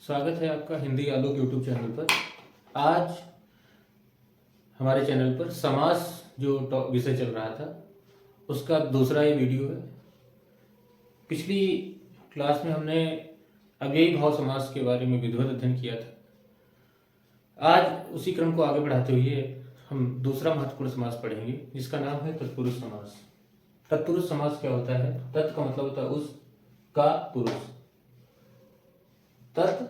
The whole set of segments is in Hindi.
स्वागत है आपका हिंदी आलोक यूट्यूब चैनल पर। आज हमारे चैनल पर समास जो विषय चल रहा था उसका दूसरा ये वीडियो है। पिछली क्लास में हमने अव्ययी भाव समास के बारे में विधिवत अध्ययन किया था। आज उसी क्रम को आगे बढ़ाते हुए हम दूसरा महत्वपूर्ण समास पढ़ेंगे जिसका नाम है तत्पुरुष समास। तत्पुरुष समास क्या होता है? तत् का मतलब होता है उस, का पुरुष। तत्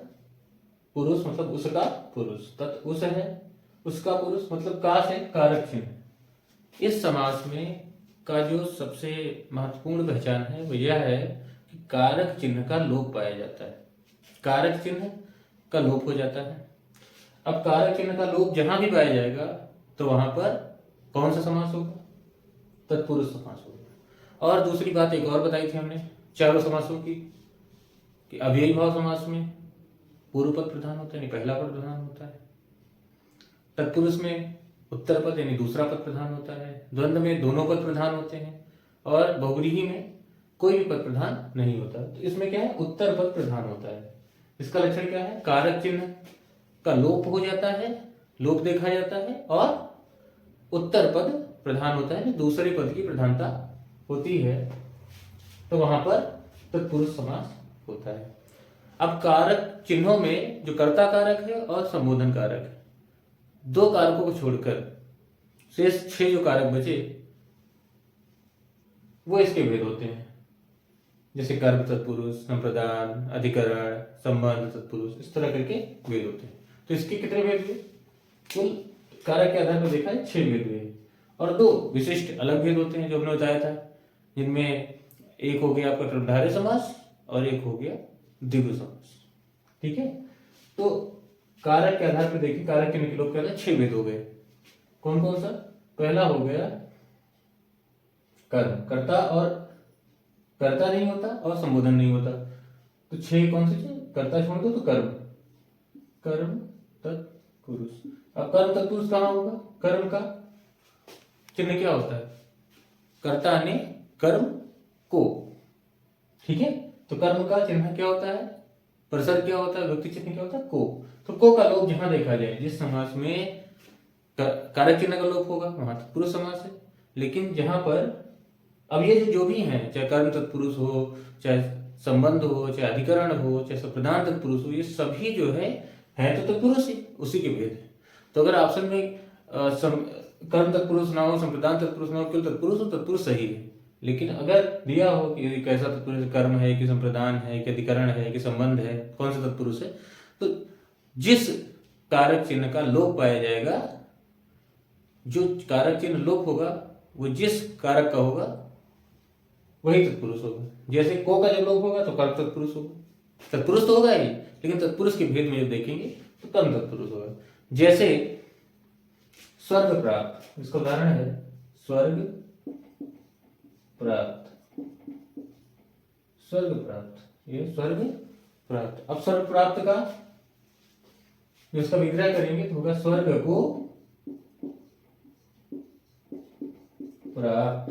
पुरुष मतलब उसका पुरुष। तत् उस है, उसका पुरुष मतलब का से कारक चिन्ह। इस समास में का जो सबसे महत्वपूर्ण पहचान है वो यह है कि कारक चिन्ह का लोप पाया जाता है। कारक चिन्ह का लोप हो जाता है। अब कारक चिन्ह का लोप जहां भी पाया जाएगा तो वहां पर कौन सा समास होगा? तत्पुरुष समास होगा। और दूसरी बात एक और बताई थी हमने चारों समासों की कि अव्ययी भाव समास में पूर्व पद प्रधान होता है यानी पहला पद प्रधान होता है। तत्पुरुष में उत्तर पद यानी दूसरा पद प्रधान होता है। द्वंद्व में दोनों पद प्रधान होते हैं और बहुव्रीहि में कोई भी पद प्रधान नहीं होता। तो इसमें क्या है? उत्तर पद प्रधान होता है। इसका लक्षण क्या है? कारक चिन्ह का लोप हो जाता है, लोप देखा जाता है और उत्तर पद प्रधान होता है, दूसरे पद की प्रधानता होती है, तो वहां पर तत्पुरुष समास होता है। अब कारक चिन्हों में जो कर्ता कारक है और संबोधन कारक है, दो कारकों को छोड़कर शेष 6 जो कारक बचे वो इसके भेद होते हैं, जैसे कर्म तत्पुरुष, संप्रदान, अधिकरण, संबंध तत्पुरुष, इस तरह करके भेद होते हैं। तो इसके कितने भेद हुए? कुल कारक के आधार पर देखा है 6 भेद हुए और 2 विशिष्ट अलग भेद होते हैं जो हमने बताया था, जिनमें एक हो गया आपका कर्मधारय समास और एक हो गया द्विगु समास। ठीक है, तो कारक के आधार पर देखिए, कारक के निकलोप के आधार 6 भेद हो गए। कौन कौन सा? पहला हो गया कर्म, कर्ता और कर्ता नहीं होता और संबोधन नहीं होता। तो 6 कौन से? कर्ता छोड़ दो तो कर्म, कर्म तत्पुरुष। अब कर्म तत्पुरुष कहां होगा? कर्म का चिन्ह क्या होता है? कर्ता ने कर्म को। ठीक है, तो कर्म का चिन्ह क्या होता है? प्रसर क्या होता है? व्यक्ति चिन्ह क्या होता है? को। तो को का लोप जहां देखा जाए, जिस समास में कारक चिन्ह का लोप होगा वहां तत्पुरुष समास है। लेकिन जहां पर अब ये जो भी है, चाहे कर्म तत्पुरुष हो, चाहे संबंध हो, चाहे अधिकरण हो, चाहे संप्रदान तत्पुरुष हो, ये सभी जो है तो तत्पुरुष ही, उसी के भेद है। तो अगर ऑप्शन में कर्म तत्पुरुष ना हो, संप्रदान तत्पुरुष ना हो, केवल तत्पुरुष हो, तत्पुरुष सही है। लेकिन अगर दिया हो कि कैसा तत्पुरुष, कर्म है कि संप्रदान है कि अधिकरण है कि संबंध है, कौन सा तत्पुरुष है, तो जिस कारक चिन्ह का लोप पाया जाएगा, जो कारक चिन्ह लोप होगा वो जिस कारक का होगा वही तत्पुरुष होगा। जैसे को का जब लोप होगा तो कर्म तत्पुरुष होगा। तत्पुरुष तो होगा ही, लेकिन तत्पुरुष के भेद में जब देखेंगे तो कर्म तत्पुरुष होगा। जैसे स्वर्ग प्राप्त, इसका उदाहरण है स्वर्ग प्राप्त, स्वर्ग प्राप्त, ये स्वर्ग प्राप्त। अब स्वर्ग प्राप्त का जो इसका विग्रह करेंगे तो होगा स्वर्ग को प्राप्त,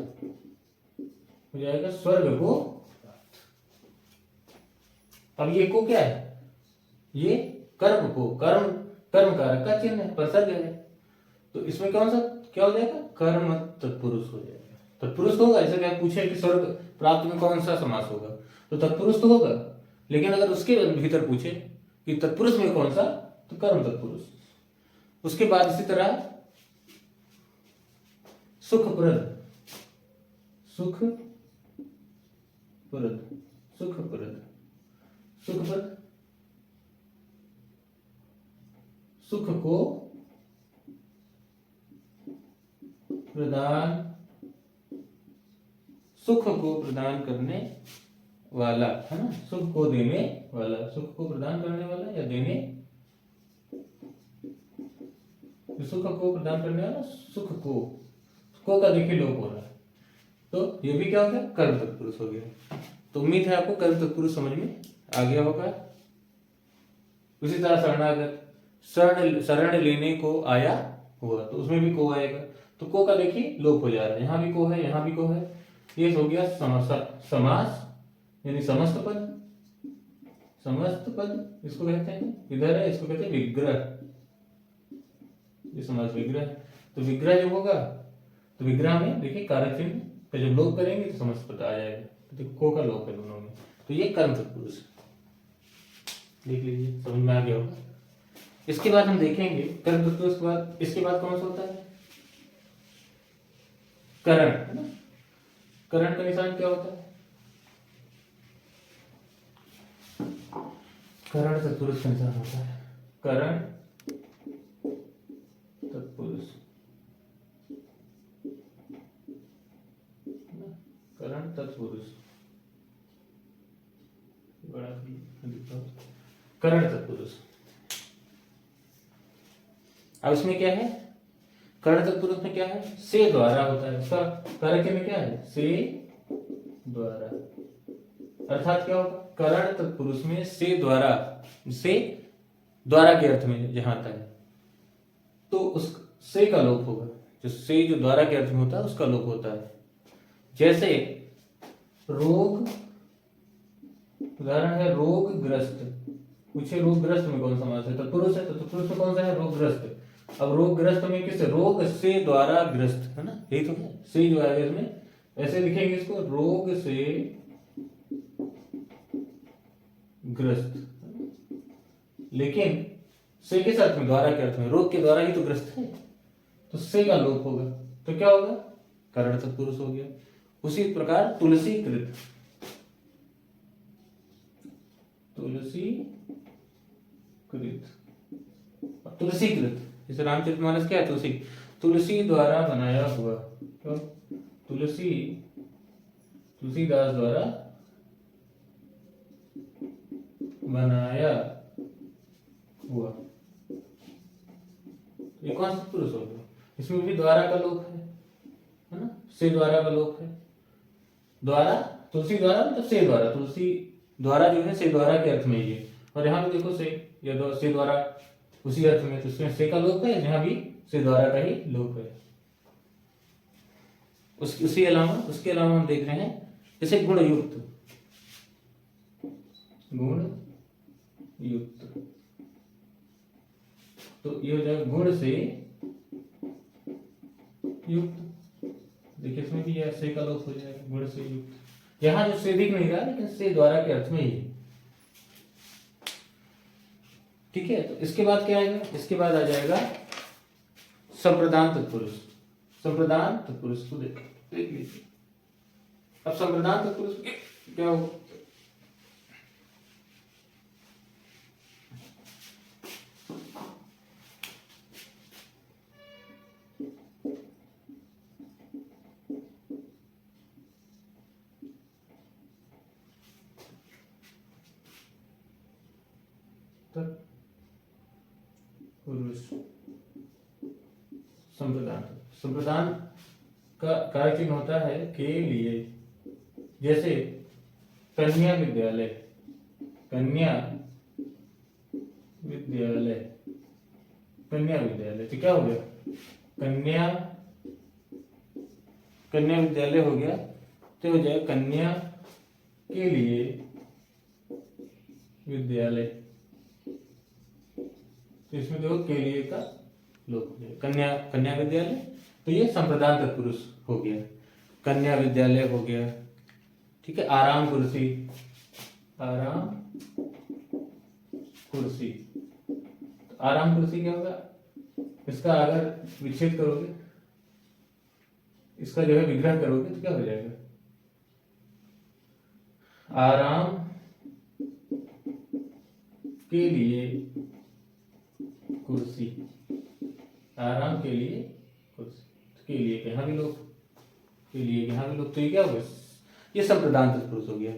हो जाएगा स्वर्ग को प्राप्त। अब ये को क्या है? ये कर्म को, कर्म कारक का चिन्ह है, प्रसर्ग है। तो इसमें कौन सा क्या हो जाएगा? कर्म तत्पुरुष हो जाएगा। तत्पुरुष तो होगा। ऐसे क्या पूछे कि स्वर्ग प्राप्त में कौन सा समास होगा, तो तत्पुरुष तो होगा। लेकिन अगर उसके भीतर पूछे कि तत्पुरुष में कौन सा, तो कर्म तत्पुरुष। उसके बाद इसी तरह सुखप्रद, सुखप्रद, सुखप्रद, सुखप्रद, सुख को प्रदान, सुख को प्रदान करने वाला, है ना, सुख को देने वाला, सुख को प्रदान करने वाला या देने, सुख को प्रदान करने वाला, सुख को का देखिए लोप हो रहा है, तो ये भी क्या हो गया? कर्म तत्पुरुष हो गया। तो उम्मीद है आपको कर्म तत्पुरुष समझ में आ गया होगा। उसी तरह शरणागत, शरण लेने को आया हुआ, तो उसमें भी को आएगा। तो को का देखिए लोप हो जा रहा है, यहां भी को है, यहां भी को है। ये हो गया समास यानी समस्त पद, समस्त पद इसको कहते हैं, इधर है इसको कहते हैं विग्रह, ये समास विग्रह। तो विग्रह जो होगा तो विग्रह में देखिए कारक चिन्ह पे जब लोप करेंगे तो समस्त पद आ जाएगा। तो देखो को का लोप है दोनों में, तो ये कर्म तत्पुरुष देख लीजिए, समझ में आ गया होगा। इसके बाद हम देखेंगे कर्म तत्पुरुष के बाद इसके बाद कौन सा होता है, करण, है ना। करण का निशान क्या होता है, करण तत्पुरुष का निशान होता है, करण तत्पुरुष, करण तत्पुरुष, बड़ा करण तत्पुरुष। अब इसमें क्या है, कर्ण तत्पुरुष में क्या है, से द्वारा होता है, इसका कारक में क्या है, से द्वारा, अर्थात क्या होगा, करण तत्पुरुष में से द्वारा, से द्वारा के अर्थ में जहां आता है तो उस से का लोप होगा, जो से जो द्वारा के अर्थ में होता है उसका लोप होता है। जैसे रोग, उदाहरण है रोगग्रस्त, पूछे रोगग्रस्त में कौन सा समास है, तत्पुरुष है, तो तत्पुरुष में कौन सा है, रोगग्रस्त। अब रोगग्रस्त में किस, रोग से द्वारा ग्रस्त, है ना, यही तो है, से जो है इसमें ऐसे लिखेंगे इसको, रोग से ग्रस्त, लेकिन से किस अर्थ में, द्वारा के अर्थ में, रोग के द्वारा ही तो ग्रस्त है, तो से का लोप होगा, तो क्या होगा, करण तत्पुरुष हो गया। उसी प्रकार तुलसी कृत, तुलसी कृत, तुलसी कृत, जैसे रामचरितमानस क्या है, तुलसी, तुलसी द्वारा बनाया हुआ, तो तुलसी, तुलसीदास द्वारा बनाया हुआ, ये कौन सा पुरुष हो गया, इसमें भी द्वारा का लोप है ना, से द्वारा का लोप है, द्वारा, तुलसी द्वारा मतलब से द्वारा, तुलसी द्वारा जो है से द्वारा के अर्थ में ये, और यहाँ भी देखो से, या से द्वारा उसी अर्थ में, तो उसमें से का लोप है, यहाँ भी से द्वारा का ही लोप है। उसके अलावा हम देख रहे हैं जैसे गुण युक्त, गुण युक्त, तो ये हो जाएगा गुण से युक्त, देखिए इसमें भी यह से का लोप हो जाएगा, गुण से युक्त। यहां जो से दिख नहीं रहा लेकिन से द्वारा के अर्थ में ही, ठीक है। तो इसके बाद क्या आएगा, इसके बाद आ जाएगा संप्रदान तत्पुरुष, संप्रदान तत्पुरुष को देख लीजिए। अब संप्रदान तत्पुरुष क्या होगा, पुरुष, संप्रदान, संप्रदान का कार्य चिन्ह होता है के लिए, जैसे कन्या विद्यालय, कन्या विद्यालय, कन्या विद्यालय, तो क्या हो गया, कन्या, कन्या विद्यालय हो गया, तो हो जाएगा कन्या के लिए विद्यालय, तो इसमें देखो के लिए का लोप हो गया, कन्या, कन्या विद्यालय, तो ये संप्रदान तत्पुरुष हो गया, कन्या विद्यालय हो गया, ठीक है। आराम कुर्सी, आराम कुर्सी, तो आराम कुर्सी क्या होगा, इसका अगर विच्छेद करोगे, इसका जो है विग्रह करोगे तो क्या हो जाएगा, आराम के लिए कुर्सी, आराम के लिए कुर्सी, के लिए यहाँ भी लोग, के लिए यहाँ भी लोग, तो ये क्या होगा, ये संप्रदान तत्पुरुष हो गया।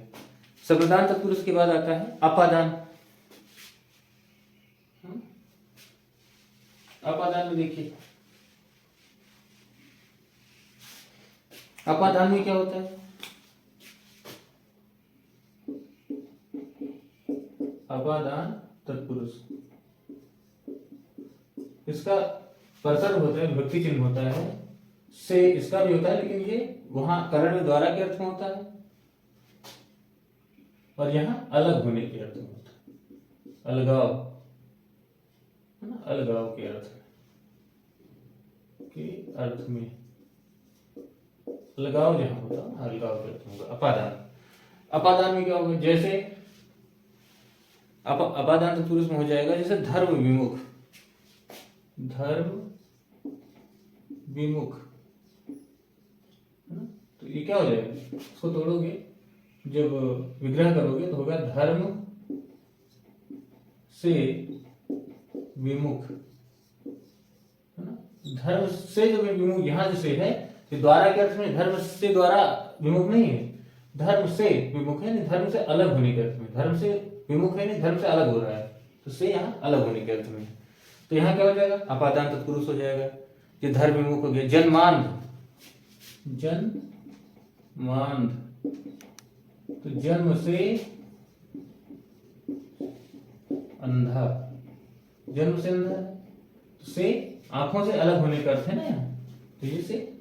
संप्रदान तत्पुरुष के बाद आता है अपादान, अपादान में देखिए, अपादान में क्या होता है, अपादान तत्पुरुष, इसका परसर्ग होता है, विभक्ति चिन्ह होता है, से इसका भी होता है, लेकिन ये वहां करण में द्वारा के अर्थ में होता है और यहाँ अलग होने के अर्थ में होता है, अलगाव, है ना, अलगाव के अर्थ में अलगाव जहां होता है, अलगाव के अर्थ में होगा अपादान। अपादान में क्या होगा, जैसे अपादान तत्पुरुष में हो जाएगा जैसे धर्म विमुख, धर्म विमुख, है ना? तो ये क्या हो जाएगा, इसको तोड़ोगे जब विग्रह करोगे तो होगा धर्म से विमुख, है ना। धर्म से जो विमुख यहां जो से है, तो द्वारा के अर्थ में धर्म से द्वारा विमुख नहीं है, धर्म से विमुख है, नहीं धर्म से अलग होने के अर्थ में, धर्म से विमुख है, नहीं धर्म से अलग हो रहा है, तो से यहाँ अलग होने के अर्थ में। तो यहाँ क्या हो जाएगा, अपादान तत्पुरुष हो जाएगा। ये धर्म विमुख हो गया। जन्मांध, जन्मांध, तो जन्म से अंधा, जन्म से अंधा, तो से आंखों से अलग होने का अर्थ है ना यहाँ, तो ये से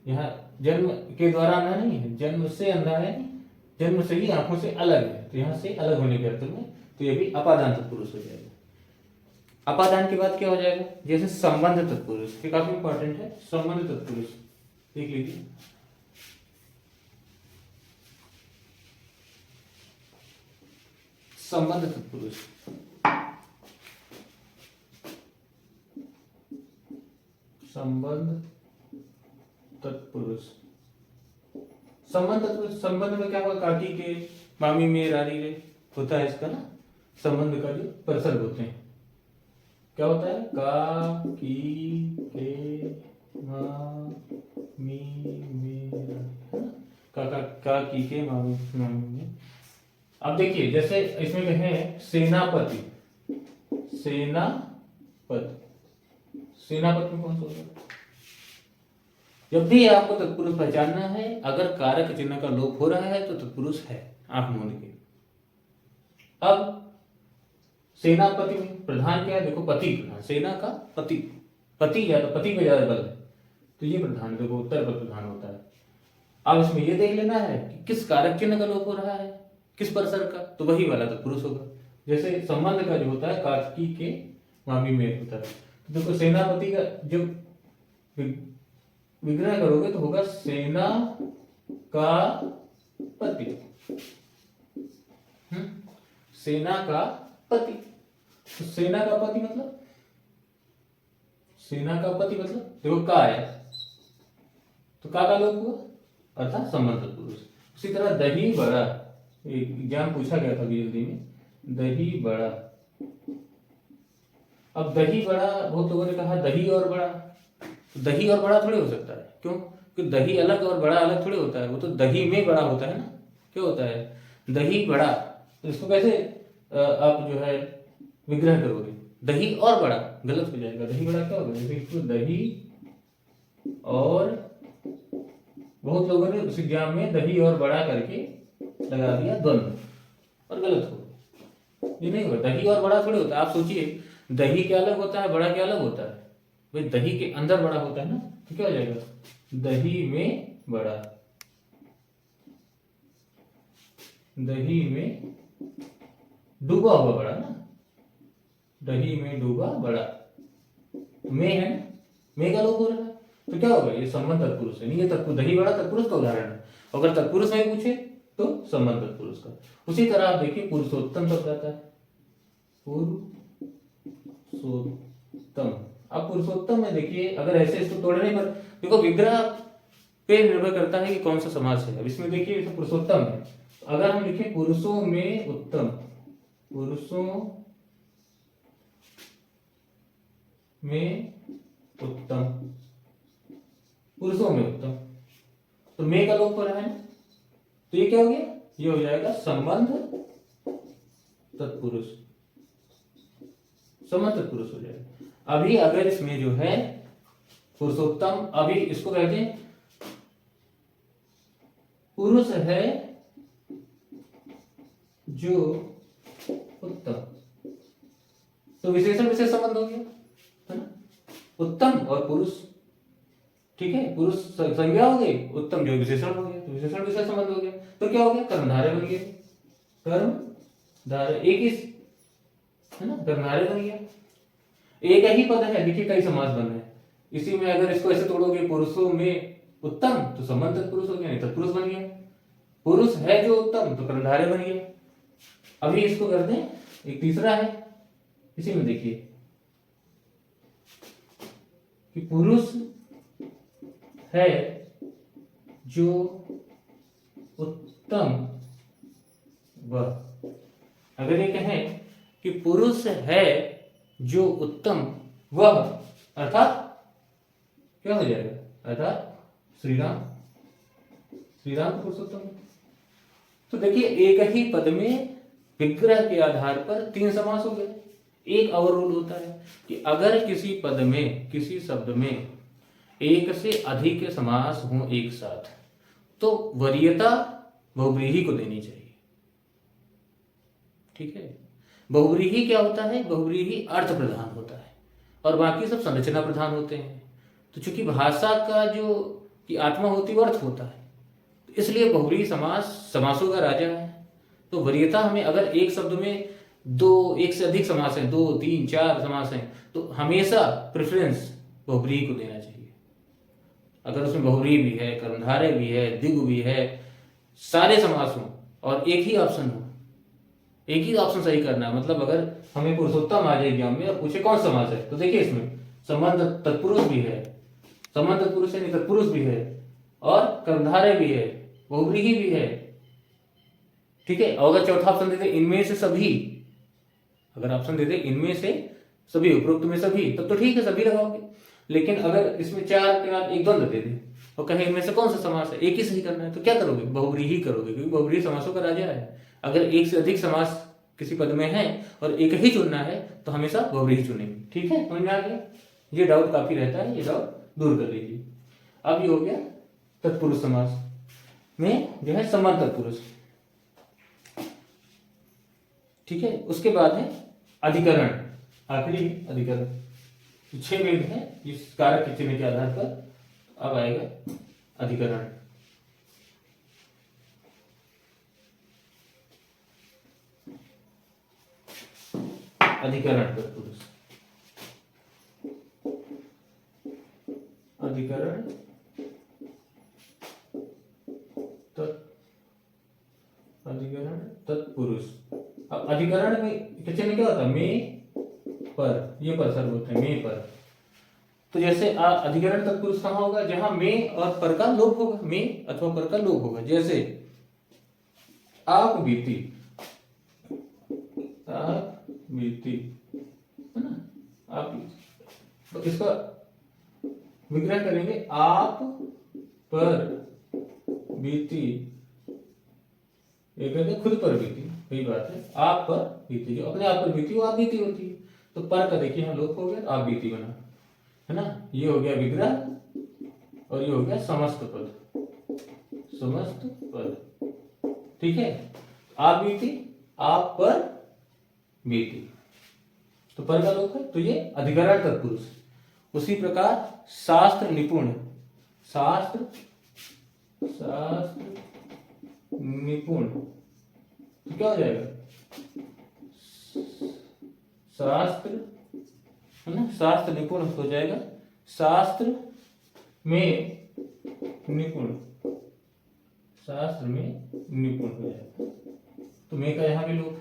यहाँ जन्म के द्वारा अंधा नहीं है, जन्म से अंधा है, जन्म से ही आंखों से अलग है, तो यहाँ से अलग होने के अर्थ में, तो ये भी अपादान तत्पुरुष हो जाएगा। अपादान के बाद क्या हो जाएगा, जैसे संबंध तत्पुरुष, ये काफी इंपॉर्टेंट है। संबंध तत्पुरुष देख लीजिए, संबंध तत्पुरुष, संबंध तत्पुरुष, संबंध तत्पुरुष, संबंध में क्या होगा, काकी के, मामी में, रारी रे होता है इसका ना, संबंध का जो परसर्ग होते हैं, क्या होता है, का, की, के, मा, मी, में, का, की, के, मामी, में। अब देखिए जैसे इसमें है सेनापति, सेनापति, सेनापति में कौन सा होगा, जब भी आपको तत्पुरुष पहचानना है, अगर कारक चिन्ह का लोप हो रहा है तो तत्पुरुष है, आंख मूंद के। अब सेनापति में प्रधान क्या है, देखो पति प्रधान, सेना का पति, पति ज्यादा, पति पे ज्यादा बल है, तो ये प्रधान, देखो उत्तर पर प्रधान होता है। अब इसमें ये देख लेना है कि किस कारक चिन्ह का लोप हो रहा है, किस परसर का, तो वही वाला तत्पुरुष होगा। जैसे संबंध का जो होता है कार्तिकी के मामी में होता है, तो देखो सेनापति का जब विग्रह करोगे तो होगा सेना का पति, सेना का पति, तो सेना का पति मतलब, सेना का पति मतलब देखो का है, तो का लोप हुआ, अर्थात संबंध तत्पुरुष। उसी तरह दही बड़ा, एग्जाम पूछा गया था बीएलडी में, दही बड़ा। अब दही बड़ा, बहुत लोगों ने कहा दही और बड़ा, तो दही और बड़ा थोड़ी हो सकता है, क्यों, क्योंकि दही अलग और बड़ा अलग थोड़ी होता है, वो तो दही में बड़ा होता है ना, क्या होता है, दही बड़ा, तो इसको कैसे आप जो है विग्रह करोगे, दही और बड़ा, गलत हो जाएगा, दही बड़ा क्या होगा, जैसे दही और, बहुत लोगों ने उस एग्जाम में दही और बड़ा करके लगा दिया द्वंद्व, और गलत हो, ये नहीं होता, दही और बड़ा थोड़ी होता है। आप सोचिए दही क्या अलग होता है, बड़ा क्या अलग होता है, भाई दही के अंदर बड़ा होता है ना, तो क्या हो जाएगा, दही में बड़ा, दही में डूबा हुआ बड़ा ना, दही में डूबा बड़ा, में है ना, में का लोप हो रहा है, तो क्या होगा, ये संबंध तत्पुरुष है, नहीं ये तत्पुरुष, दही बड़ा तत्पुरुष का उदाहरण है। अगर तत्पुरुष में पूछे तो संबंध तत्पुरुष का। उसी तरह आप देखिए पुरुषोत्तम शब्द आता है, पुरुषोत्तम। अब पुरुषोत्तम में देखिए, अगर ऐसे इसको तोड़ने पर देखो, विग्रह पे निर्भर करता है कि कौन सा समास है। अब इसमें देखिए पुरुषोत्तम है, अगर हम लिखें पुरुषों में उत्तम, पुरुषों में उत्तम, पुरुषों में उत्तम, तो में का लोप हो रहा है, तो ये क्या हो गया, ये हो जाएगा संबंध तत्पुरुष, संबंध तत्पुरुष हो जाएगा। अभी अगर इसमें जो है पुरुषोत्तम, अभी इसको कहते हैं पुरुष है जो उत्तम, तो विशेषण विशेष संबंध हो गया, है ना, उत्तम और पुरुष, ठीक है, पुरुष संज्ञा हो गई, उत्तम जो विशेषण हो गया, तो विशेषण विशेष संबंध हो गया, तो क्या हो गया, कर्मधारय बन गया, कर्मधारय, एक ही है ना, कर्मधारय बन गया। एक ही पद है, देखिए कई समास बन रहे हैं इसी में। अगर इसको ऐसे तोड़ोगे, पुरुषों में उत्तम तो संबंध तत्पुरुष हो गया, नहीं तत्पुरुष बन गया। पुरुष है जो उत्तम तो कर्मधारय बन गया। अभी इसको कर दें, एक तीसरा है इसी में, देखिए कि पुरुष है जो उत्तम वह। अगर ये कहें कि पुरुष है जो उत्तम वह, अर्थात क्या हो जाएगा, अर्थात श्री राम, श्री राम पुरुषोत्तम। तो देखिए एक ही पद में विग्रह के आधार पर 3 समास हो गए। एक और रूल होता है कि अगर किसी पद में, किसी शब्द में एक से अधिक समास हो एक साथ, तो वरीयता बहुव्रीहि को देनी चाहिए। ठीक है, बहुव्रीहि क्या होता है, बहुव्रीहि अर्थ प्रधान होता है और बाकी सब संरचना प्रधान होते हैं। तो चूंकि भाषा का जो की आत्मा होती है वो अर्थ होता है, इसलिए बहुव्रीहि समास समासों का राजा है। तो वरीयता हमें, अगर एक शब्द में एक से अधिक समास है, 2, 3, 4 समास हैं, तो हमेशा प्रेफरेंस बहुव्रीहि को देना चाहिए। अगर उसमें बहुव्रीहि भी है, कर्मधारय भी है, द्विगु भी है, सारे समास हों और एक ही ऑप्शन हो, एक ही ऑप्शन सही करना है। मतलब अगर हमें पुरुषोत्तम आ जाए एग्जाम में और पूछे कौन समास है, तो देखिए इसमें संबंध तत्पुरुष भी है, संबंध तत्पुरुष है, तत्पुरुष भी है और कर्मधारय भी है, बहुव्रीहि भी है। ठीक है, और अगर चौथा ऑप्शन दे दे इनमें से सभी, अगर ऑप्शन दे दे इनमें से सभी, उपरोक्त में सभी, तब तो ठीक है, सभी लगाओगे। लेकिन अगर इसमें 4 के बाद एक द्वंद्व दे दे और कहे इनमें से कौन सा समास है, एक ही सही करना है, तो क्या करोगे, बहुव्रीहि करोगे, क्योंकि बहुव्रीहि समासों का राजा है। अगर एक से अधिक समास किसी पद में है और एक ही चुनना है तो हमेशा बहुव्रीहि चुनेंगे। ठीक है, समझ में आ गया? ये डाउट काफी रहता है, ये डाउट दूर कर लीजिए। अब ये हो गया तत्पुरुष समास में जो है संबंध तत्पुरुष। ठीक है, उसके बाद है अधिकरण, आखिरी अधिकरण। 6 भेद है इस कारक के चिन्ह के आधार पर। अब आएगा अधिकरण। अधिकरण तत्पुरुष, अधिकरण अधिकरण तत्पुरुष। अब अधिकरण में चिन्ह क्या होता है, में पर, ये पर सर बोलते हैं, में पर। तो जैसे अधिकरण तत्पुरुष कहाँ होगा, जहां में और पर का लोप होगा, में अथवा पर का लोप होगा। जैसे आप बीती, आप बीती, है ना, आप बीती। तो इसका विग्रह करेंगे, आप पर बीती, एक है खुद पर बीती, वही बात है, आप पर बीती, जो अपने आप पर बीती वो आप बीती होती है। तो पर का देखिए यहाँ लोप हो गया, आप बीती बना, है ना, ये हो गया विग्रह और ये हो गया समस्त पद, समस्त पद। ठीक है, आप बीती, आप पर बीती, तो पर का लोप है, तो ये अधिकरण तत्पुरुष। उसी प्रकार शास्त्र निपुण, शास्त्र, शास्त्र निपुण, तो क्या हो जाएगा, शास्त्र, है ना, शास्त्र निपुण हो जाएगा, शास्त्र में निपुण, शास्त्र में निपुण हो जाएगा। तो में का यहाँ भी लोप,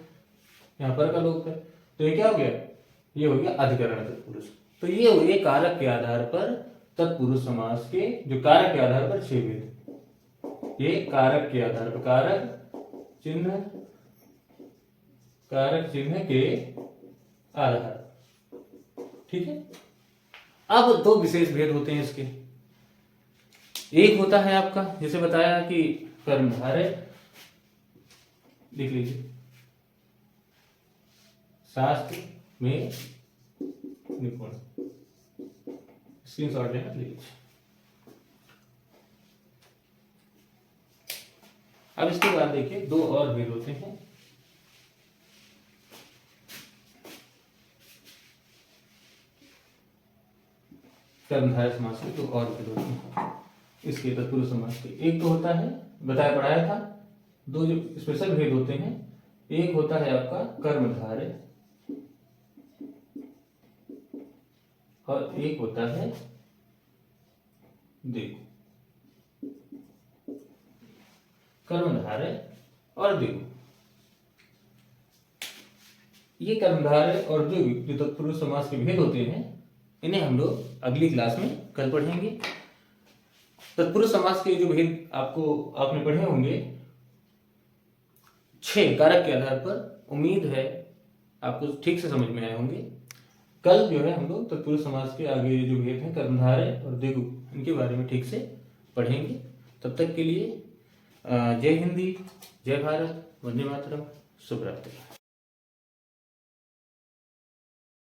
यहाँ पर का लोप है, तो ये क्या हो गया, ये हो गया अधिकरण तत्पुरुष। तो ये हो गए कारक के आधार पर तत्पुरुष समास के, जो कारक के आधार पर 6 भेद। ये कारक के आधार पर, कारक चिन्ह, कारक चिन्ह के आधार। ठीक है, अब 2 विशेष भेद होते हैं इसके। एक होता है आपका, जैसे बताया कि कर्मधारय, लिख लीजिए, शास्त्र में निपुण, स्क्रीनशॉट लेना, लीजिए। अब इसके बाद देखिए 2 और भेद होते हैं। कर्मधारय समास के 2 और भेद होते हैं इसके तत्पुरुष समास के। एक तो होता है, बताया पढ़ाया था, 2 जो स्पेशल भेद होते हैं। एक होता है आपका कर्मधारय, और एक होता है द्विगु। कर्मधारय और द्विगु, ये कर्मधारय और द्विगु जो तत्पुरुष समास के भेद होते हैं, इन्हें हम लोग अगली क्लास में कल पढ़ेंगे। तत्पुरुष समास के जो भेद आपने पढ़े होंगे 6 कारक के आधार पर, उम्मीद है आपको ठीक से समझ में आए होंगे। कल जो है हम लोग तत्पुरुष समास के आगे जो भेद हैं कर्मधारय और द्विगु, इनके बारे में ठीक से पढ़ेंगे। तब तक के लिए जय हिंदी, जय भारत, वंदे मातरम, शुभ रात्रि।